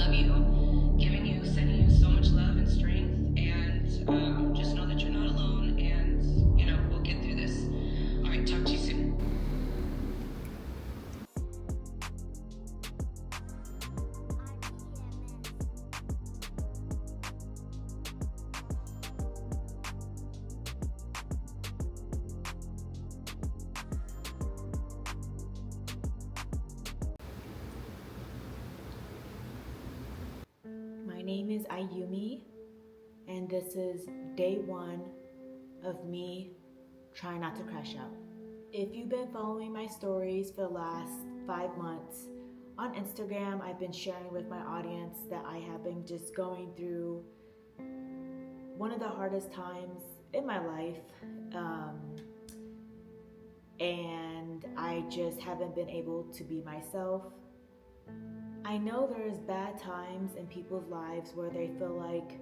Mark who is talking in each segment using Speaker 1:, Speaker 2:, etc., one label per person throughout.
Speaker 1: love you, giving you, sending you so much love and strength. And just know that you're not alone. And, we'll get through this. All right, talk to you soon.
Speaker 2: My name is Ayumi, and this is day one of me trying not to crash out. If you've been following my stories for the last 5 months on Instagram, I've been sharing with my audience that I have been just going through one of the hardest times in my life, and I just haven't been able to be myself. I know there's bad times in people's lives where they feel like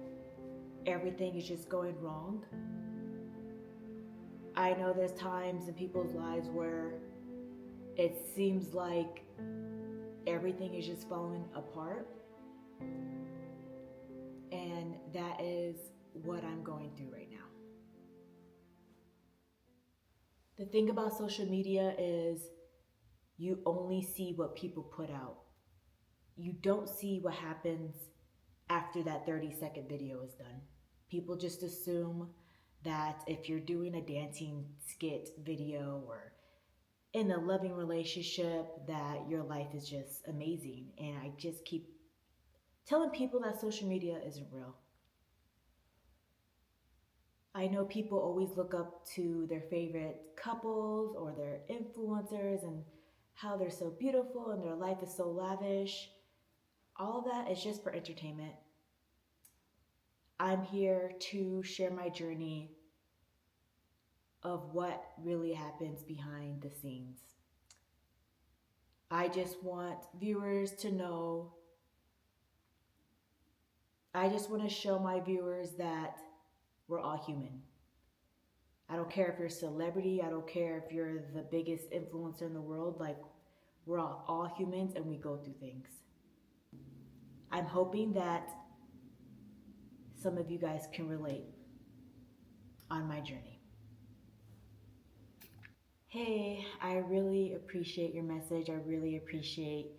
Speaker 2: everything is just going wrong. I know there's times in people's lives where it seems like everything is just falling apart. And that is what I'm going through right now. The thing about social media is you only see what people put out. You don't see what happens after that 30-second video is done. People just assume that if you're doing a dancing skit video or in a loving relationship, that your life is just amazing. And I just keep telling people that social media isn't real. I know people always look up to their favorite couples or their influencers and how they're so beautiful and their life is so lavish. All of that is just for entertainment. I'm here to share my journey of what really happens behind the scenes. I just want viewers to know, I just want to show my viewers that we're all human. I don't care if you're a celebrity, I don't care if you're the biggest influencer in the world, like we're all humans and we go through things. I'm hoping that some of you guys can relate on my journey. Hey, I really appreciate your message. I really appreciate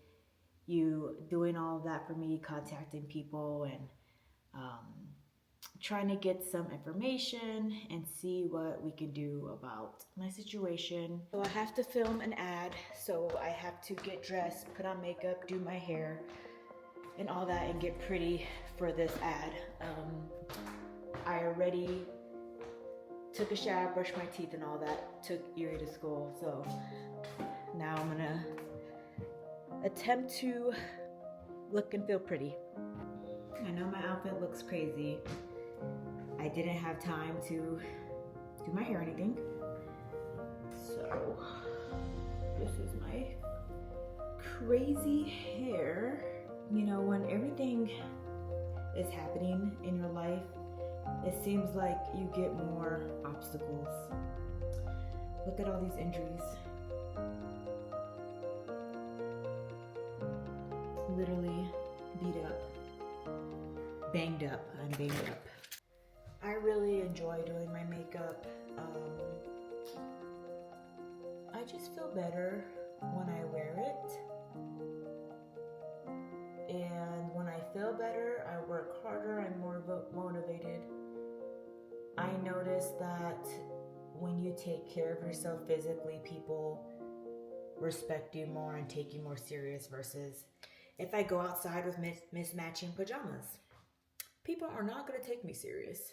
Speaker 2: you doing all of that for me, contacting people and trying to get some information and see what we can do about my situation. So I have to film an ad, so I have to get dressed, put on makeup, do my hair, and all that, and get pretty for this ad. I already took a shower, brushed my teeth and all that, took Erie to school, so now I'm gonna attempt to look and feel pretty. I know my outfit looks crazy. I didn't have time to do my hair or anything, so this is my crazy hair. You know, when everything is happening in your life, it seems like you get more obstacles. Look at all these injuries. Literally beat up, banged up. I'm banged up. I really enjoy doing my makeup. I just feel better when I wear it. And when I feel better, I work harder, I'm more motivated. I notice that when you take care of yourself physically, people respect you more and take you more serious versus if I go outside with mismatching pajamas. People are not going to take me serious.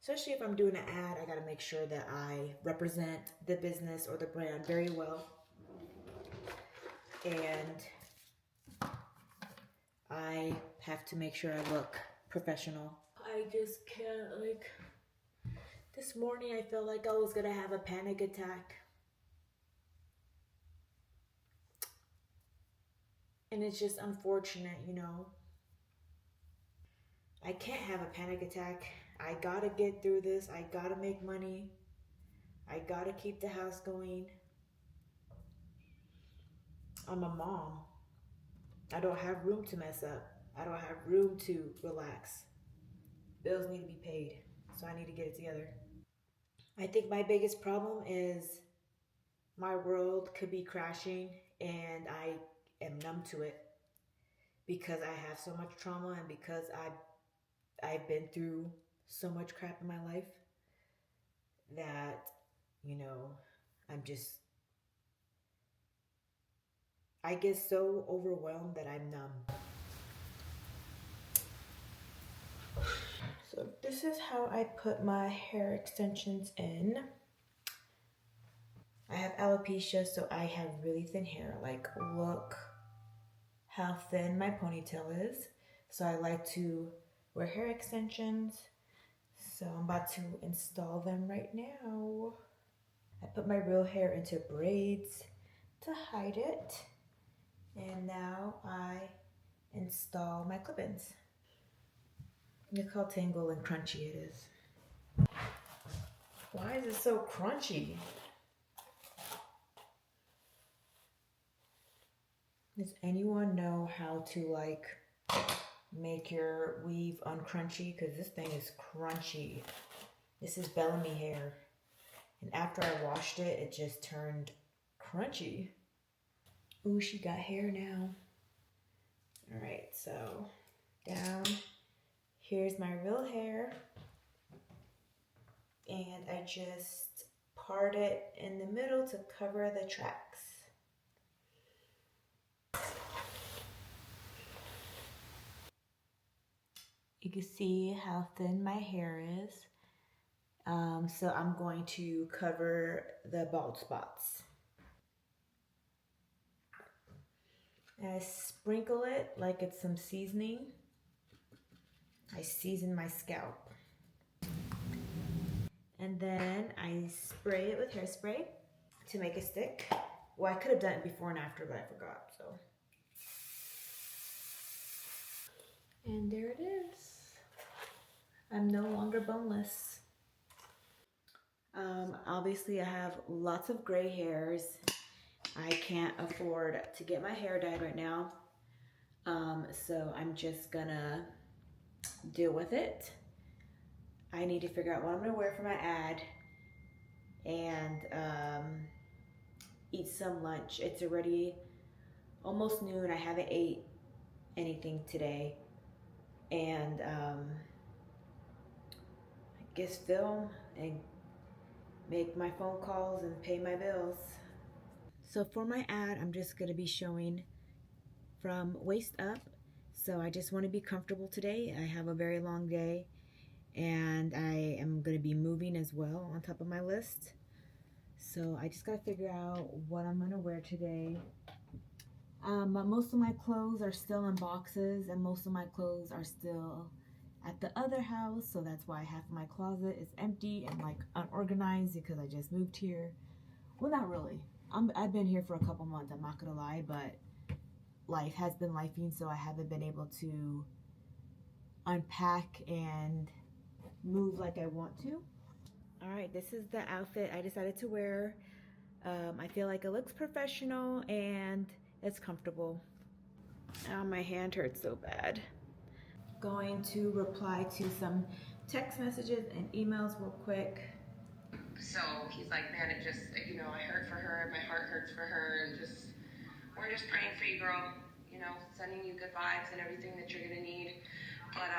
Speaker 2: Especially if I'm doing an ad, I got to make sure that I represent the business or the brand very well. And I have to make sure I look professional. I just can't, this morning I felt like I was gonna have a panic attack. And it's just unfortunate, you know. I can't have a panic attack. I gotta get through this. I gotta make money. I gotta keep the house going. I'm a mom. I don't have room to mess up. I don't have room to relax. Bills need to be paid, so I need to get it together. I think my biggest problem is my world could be crashing and I am numb to it because I have so much trauma and because I've been through so much crap in my life that, you know, I'm just, I get so overwhelmed that I'm numb. So this is how I put my hair extensions in. I have alopecia, so I have really thin hair. Like, look how thin my ponytail is. So I like to wear hair extensions. So I'm about to install them right now. I put my real hair into braids to hide it. And now I install my clip-ins. Look how tangled and crunchy it is. Why is it so crunchy? Does anyone know how to like make your weave uncrunchy? Because this thing is crunchy. This is Bellamy hair. And after I washed it, it just turned crunchy. Ooh, she got hair now. All right, so down. Here's my real hair. And I just part it in the middle to cover the tracks. You can see how thin my hair is. So I'm going to cover the bald spots. And I sprinkle it like it's some seasoning. I season my scalp. And then I spray it with hairspray to make it stick. Well, I could have done it before and after, but I forgot, so. And there it is. I'm no longer boneless. Obviously I have lots of gray hairs. I can't afford to get my hair dyed right now. So I'm just gonna deal with it. I need to figure out what I'm gonna wear for my ad and eat some lunch. It's already almost noon. I haven't ate anything today. And I guess film and make my phone calls and pay my bills. So for my ad, I'm just gonna be showing from waist up. So I just want to be comfortable today. I have a very long day and I am going to be moving as well on top of my list. So I just got to figure out what I'm going to wear today. But most of my clothes are still in boxes and most of my clothes are still at the other house. So that's why half of my closet is empty and like unorganized because I just moved here. Well, not really. I've been here for a couple months, I'm not going to lie, but life has been lifing, so I haven't been able to unpack and move like I want to. All right, this is the outfit I decided to wear. I feel like it looks professional and it's comfortable. Oh, my hand hurts so bad. Going to reply to some text messages and emails real quick.
Speaker 1: So he's like, man, it just, I hurt for her. My heart hurts for her. And we're just praying for you, girl. Sending you good vibes and everything that you're going to need. But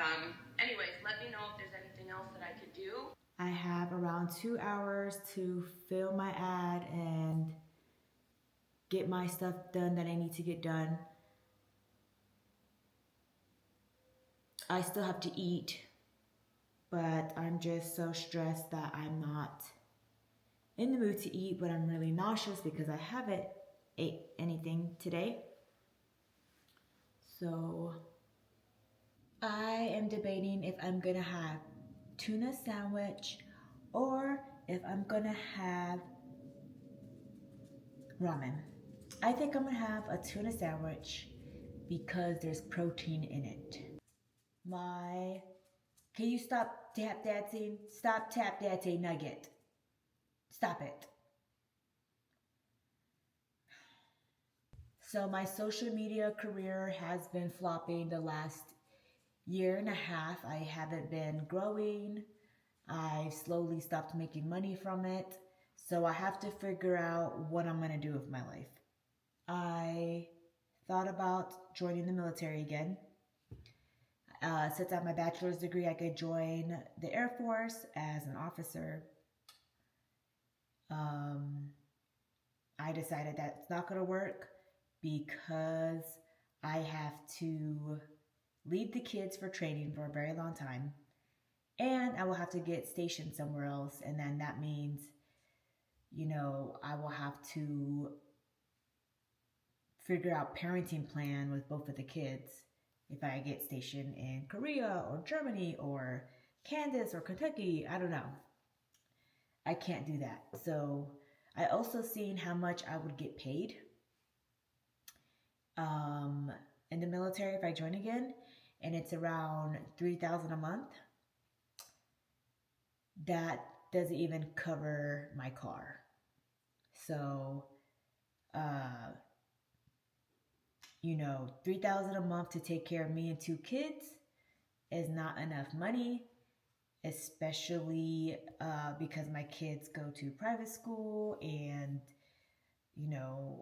Speaker 1: anyways, let me know if there's anything else that I could do.
Speaker 2: I have around 2 hours to film my ad and get my stuff done that I need to get done. I still have to eat, but I'm just so stressed that I'm not in the mood to eat, but I'm really nauseous because I haven't ate anything today. So I am debating if I'm gonna have tuna sandwich or if I'm gonna have ramen. I think I'm gonna have a tuna sandwich because there's protein in it. Can you stop tap dancing? Stop tap dancing, Nugget. Stop it. So my social media career has been flopping the last year and a half. I haven't been growing. I've slowly stopped making money from it. So I have to figure out what I'm going to do with my life. I thought about joining the military again. Since I have my bachelor's degree, I could join the Air Force as an officer. I decided that's not going to work because I have to leave the kids for training for a very long time, and I will have to get stationed somewhere else, and then that means, I will have to figure out parenting plan with both of the kids if I get stationed in Korea or Germany or Kansas or Kentucky. I don't know. I can't do that. So I also seen how much I would get paid in the military if I join again, and it's around $3,000 a month. That doesn't even cover my car. So, $3,000 a month to take care of me and two kids is not enough money, especially because my kids go to private school, and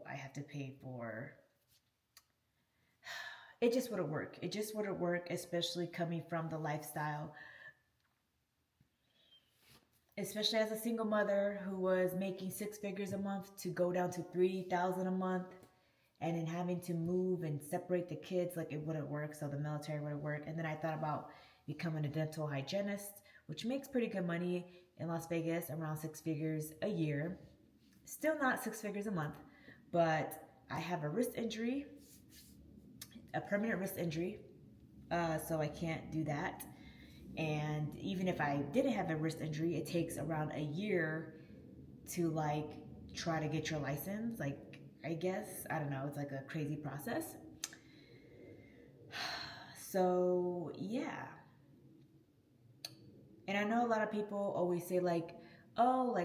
Speaker 2: I have to pay for. It just wouldn't work. It just wouldn't work, especially coming from the lifestyle. Especially as a single mother who was making 6 figures a month, to go down to $3,000 a month, and then having to move and separate the kids, like, it wouldn't work. So the military wouldn't work. And then I thought about becoming a dental hygienist, which makes pretty good money in Las Vegas, around 6 figures a year. Still not 6 figures a month, but I have a wrist injury, a permanent wrist injury, so I can't do that. And even if I didn't have a wrist injury, it takes around a year to try to get your license. I guess, I don't know, it's like a crazy process. So yeah. And I know a lot of people always say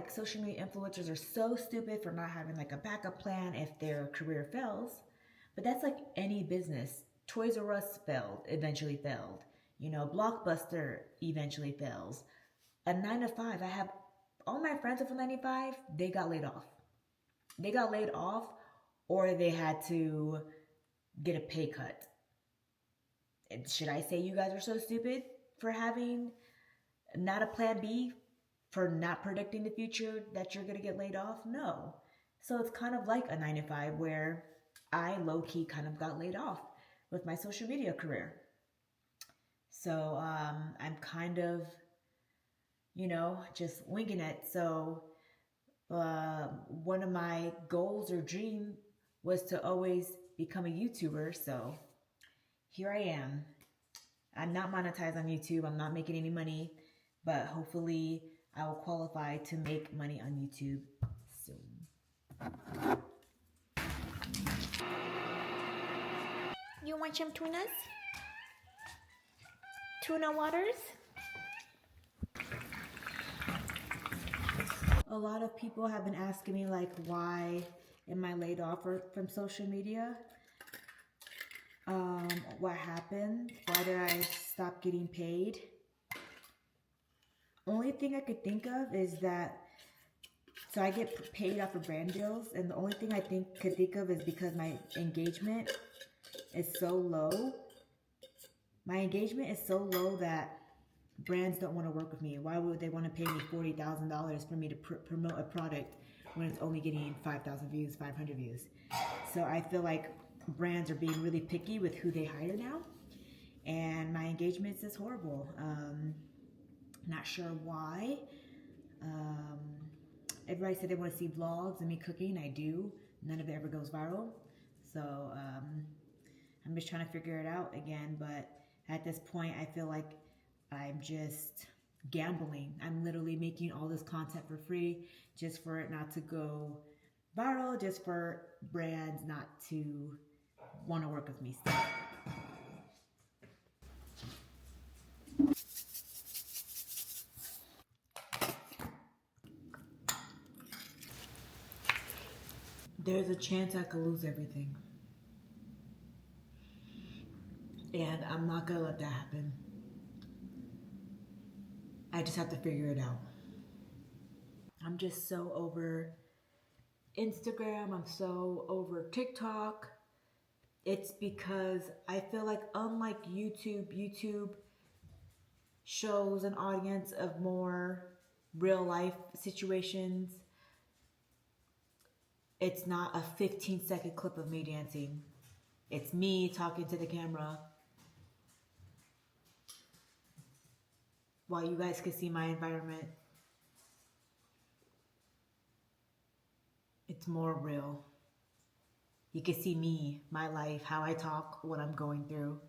Speaker 2: social media influencers are so stupid for not having a backup plan if their career fails. But that's like any business. Toys R Us eventually failed. Blockbuster eventually fails. A 9 to 5, I have all my friends with a 9 to 5, they got laid off. They got laid off, or they had to get a pay cut. Should I say you guys are so stupid for having not a plan B, for not predicting the future that you're going to get laid off? No. So it's kind of like a 9 to 5 where I low-key kind of got laid off with my social media career. So I'm kind of, just winging it. So one of my goals or dream was to always become a YouTuber. So here I am. I'm not monetized on YouTube. I'm not making any money, but hopefully I will qualify to make money on YouTube soon. You want some tunas? Tuna waters? A lot of people have been asking me why am I laid off from social media? What happened? Why did I stop getting paid? Only thing I could think of is that, so I get paid off of brand deals, and the only thing I could think of is because my engagement is so low. My engagement is so low that brands don't want to work with me. Why would they want to pay me $40,000 for me to promote a product when it's only getting 5,000 views, 500 views? So I feel like brands are being really picky with who they hire now, and my engagement is horrible. Not sure why. Everybody said they want to see vlogs of me cooking. I do. None of it ever goes viral. So I'm just trying to figure it out again. But at this point, I feel like I'm just gambling. I'm literally making all this content for free just for it not to go viral, just for brands not to want to work with me still. There's a chance I could lose everything. And I'm not gonna let that happen. I just have to figure it out. I'm just so over Instagram. I'm so over TikTok. It's because I feel like, unlike YouTube shows an audience of more real life situations. It's not a 15-second clip of me dancing. It's me talking to the camera while you guys can see my environment. It's more real. You can see me, my life, how I talk, what I'm going through.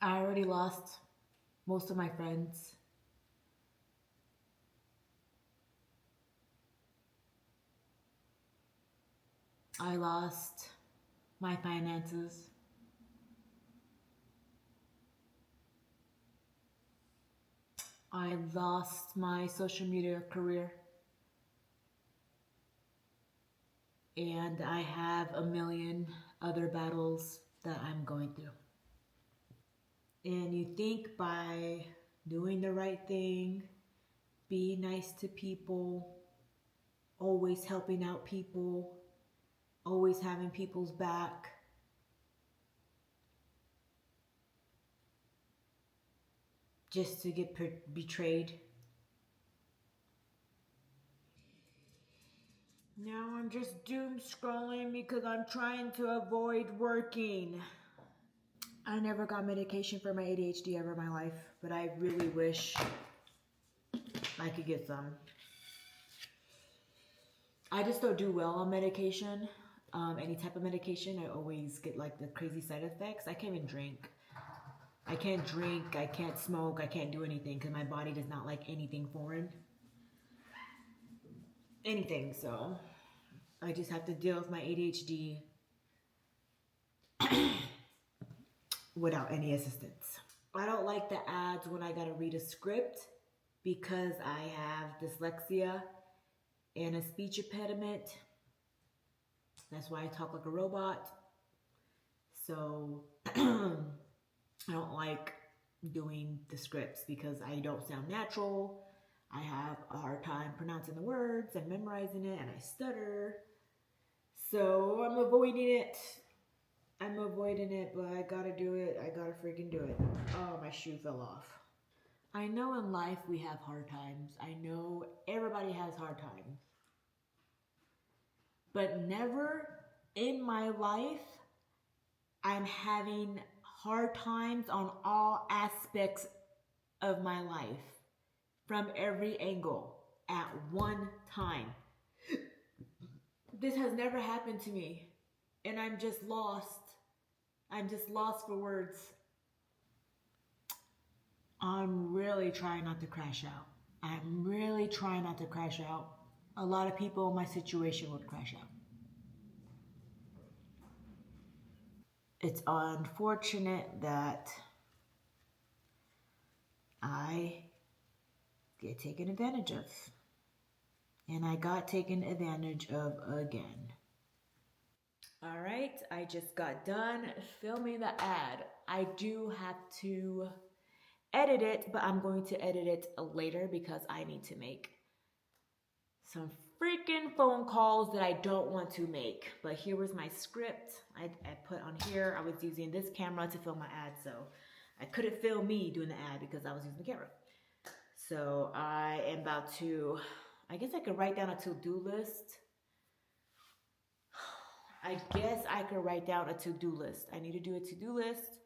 Speaker 2: I already lost most of my friends. I lost my finances. I lost my social media career. And I have a million other battles that I'm going through. And you think by doing the right thing, be nice to people, always helping out people, always having people's back, just to get betrayed. Now I'm just doom scrolling because I'm trying to avoid working. I never got medication for my ADHD ever in my life, but I really wish I could get some. I just don't do well on medication. Any type of medication, I always get like the crazy side effects. I can't even drink. I can't drink, I can't smoke, I can't do anything because my body does not like anything foreign. Anything, so I just have to deal with my ADHD without any assistance. I don't like the ads when I gotta read a script because I have dyslexia and a speech impediment. That's why I talk like a robot. So I don't like doing the scripts because I don't sound natural. I have a hard time pronouncing the words and memorizing it, and I stutter. So I'm avoiding it. But I gotta do it. I gotta freaking do it. Oh, my shoe fell off. I know in life we have hard times. I know everybody has hard times. But never in my life I'm having hard times on all aspects of my life from every angle at one time. This has never happened to me, and I'm just lost. I'm just lost for words. I'm really trying not to crash out. I'm really trying not to crash out. A lot of people in my situation would crash out. It's unfortunate that I get taken advantage of. And I got taken advantage of again. All right, I just got done filming the ad. I do have to edit it, but I'm going to edit it later because I need to make some freaking phone calls that I don't want to make. But here was my script I put on here. I was using this camera to film my ad, so I couldn't film me doing the ad because I was using the camera. So I am about to, I guess I could write down a to-do list. I guess I could write down a to-do list. I need to do a to-do list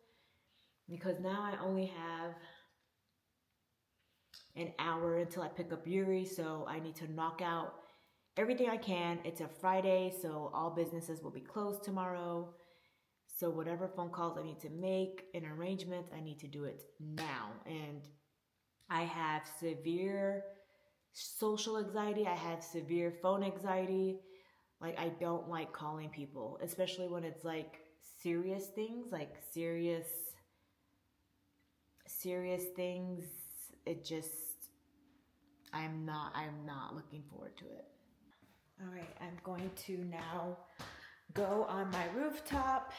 Speaker 2: because now I only have an hour until I pick up Yuri, so I need to knock out everything I can. It's a Friday, so all businesses will be closed tomorrow. So whatever phone calls I need to make, an arrangement, I need to do it now. And I have severe social anxiety. I have severe phone anxiety. Like, I don't like calling people, especially when it's like serious things, like serious things. It just, I'm not looking forward to it. All right, I'm going to now go on my rooftop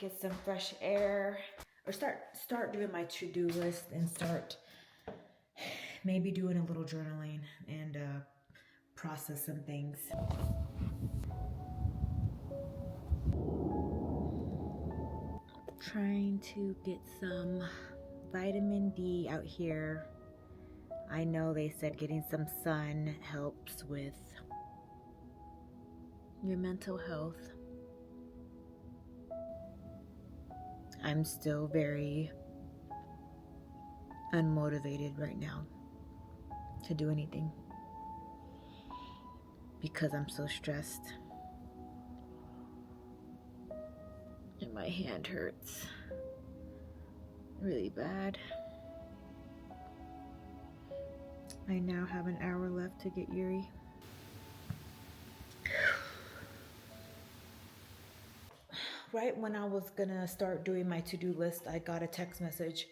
Speaker 2: get some fresh air, or start doing my to-do list and start maybe doing a little journaling and process some things. Trying to get some vitamin D out here. I know they said getting some sun helps with your mental health. I'm still very unmotivated right now to do anything because I'm so stressed and my hand hurts really bad. I now have an hour left to get Yuri. Right when I was gonna start doing my to-do list, I got a text message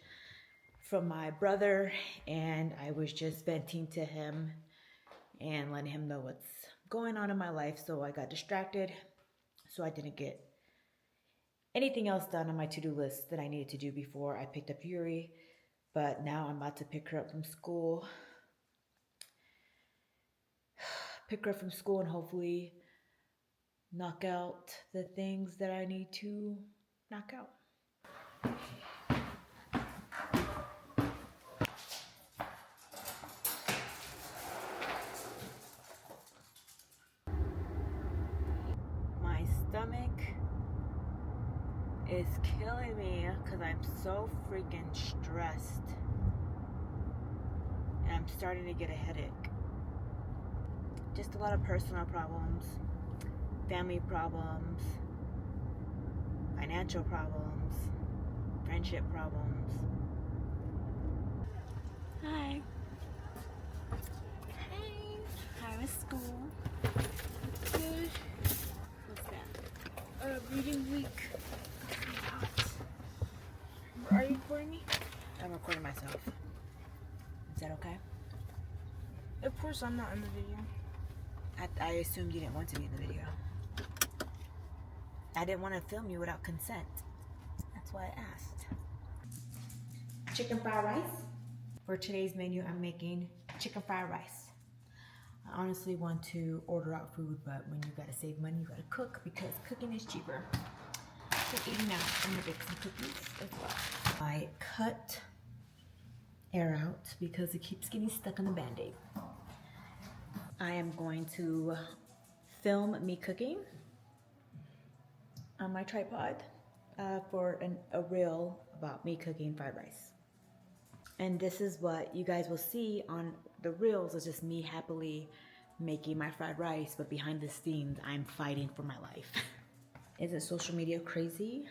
Speaker 2: from my brother, and I was just venting to him and letting him know what's going on in my life. So I got distracted, so I didn't get anything else done on my to-do list that I needed to do before I picked up Yuri. But now I'm about to pick her up from school. Pick her up from school and hopefully knock out the things that I need to knock out. My stomach is killing me because I'm so freaking stressed. And I'm starting to get a headache. Just a lot of personal problems, family problems, financial problems, friendship problems. Hi. Hey. How was school? Good. What's that? Reading week. Are you recording me? I'm recording myself. Is that okay?
Speaker 3: Of course I'm not in the video.
Speaker 2: I assumed you didn't want to be in the video. I didn't want to film you without consent. That's why I asked. Chicken fried rice. For today's menu, I'm making chicken fried rice. I honestly want to order out food, but when you gotta save money, you gotta cook because cooking is cheaper. So eating out, I'm gonna bake some cookies as well. I cut air out because it keeps getting stuck on the Band-Aid. I am going to film me cooking on my tripod for a reel about me cooking fried rice. And this is what you guys will see on the reels, is just me happily making my fried rice, but behind the scenes, I'm fighting for my life. Isn't social media crazy?